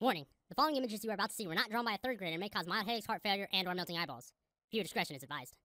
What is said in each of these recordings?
Warning, the following images you are about to see were not drawn by a third grader and may cause mild headaches, heart failure, and/or melting eyeballs. Viewer discretion is advised.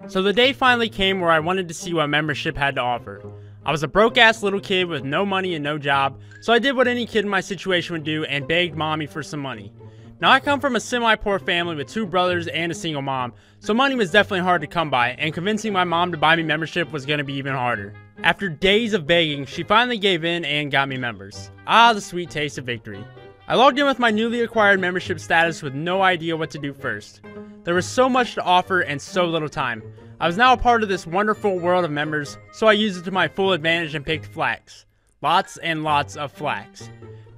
So the day finally came where I wanted to see what membership had to offer. I was a broke-ass little kid with no money and no job, so I did what any kid in my situation would do and begged mommy for some money. Now I come from a semi-poor family with 2 brothers and a single mom, so money was definitely hard to come by, and convincing my mom to buy me membership was going to be even harder. After days of begging, she finally gave in and got me members. Ah, the sweet taste of victory. I logged in with my newly acquired membership status with no idea what to do first. There was so much to offer and so little time. I was now a part of this wonderful world of members, so I used it to my full advantage and picked Flax. Lots and lots of Flax.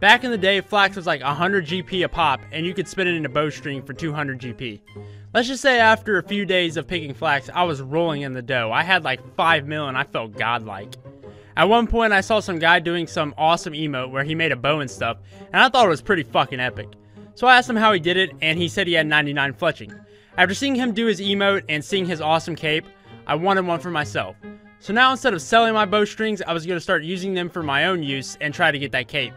Back in the day, Flax was like 100 GP a pop, and you could spin it into bowstring for 200 GP. Let's just say after a few days of picking Flax, I was rolling in the dough. I had like 5 mil and I felt godlike. At one point, I saw some guy doing some awesome emote where he made a bow and stuff, and I thought it was pretty fucking epic. So I asked him how he did it, and he said he had 99 fletching. After seeing him do his emote and seeing his awesome cape, I wanted one for myself. So now instead of selling my bowstrings, I was going to start using them for my own use and try to get that cape.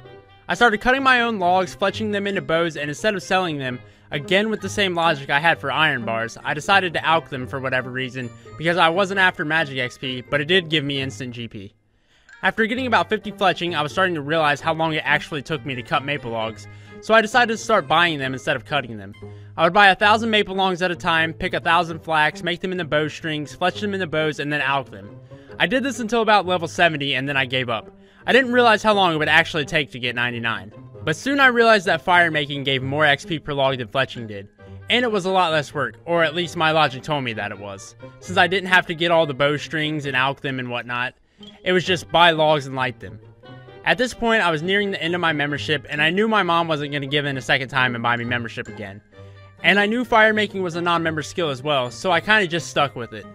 I started cutting my own logs, fletching them into bows, and instead of selling them, again with the same logic I had for iron bars, I decided to alch them for whatever reason, because I wasn't after magic XP, but it did give me instant GP. After getting about 50 fletching, I was starting to realize how long it actually took me to cut maple logs, so I decided to start buying them instead of cutting them. I would buy 1,000 maple logs at a time, pick 1,000 flax, make them into bowstrings, fletch them into bows, and then alch them. I did this until about level 70 and then I gave up. I didn't realize how long it would actually take to get 99. But soon I realized that fire making gave more XP per log than fletching did. And it was a lot less work, or at least my logic told me that it was. Since I didn't have to get all the bowstrings and alch them and whatnot, it was just buy logs and light them. At this point, I was nearing the end of my membership, and I knew my mom wasn't going to give in a second time and buy me membership again. And I knew fire making was a non-member skill as well, so I kind of just stuck with it.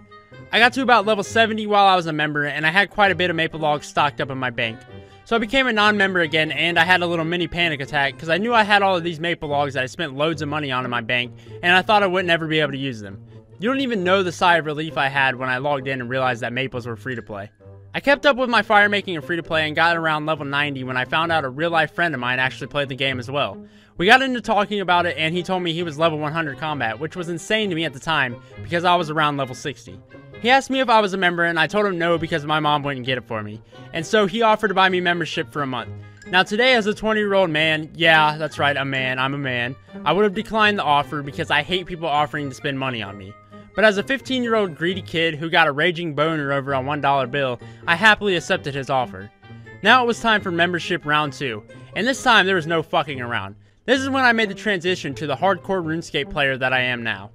I got to about level 70 while I was a member, and I had quite a bit of maple logs stocked up in my bank. So I became a non-member again, and I had a little mini panic attack, because I knew I had all of these maple logs that I spent loads of money on in my bank, and I thought I wouldn't ever be able to use them. You don't even know the sigh of relief I had when I logged in and realized that maples were free to play. I kept up with my fire making and free to play and got around level 90 when I found out a real life friend of mine actually played the game as well. We got into talking about it and he told me he was level 100 combat, which was insane to me at the time because I was around level 60. He asked me if I was a member and I told him no because my mom wouldn't get it for me. And so he offered to buy me membership for a month. Now today as a 20-year-old man, yeah, that's right, I'm a man, I would have declined the offer because I hate people offering to spend money on me. But as a 15-year-old greedy kid who got a raging boner over a $1 bill, I happily accepted his offer. Now it was time for membership round 2, and this time there was no fucking around. This is when I made the transition to the hardcore RuneScape player that I am now.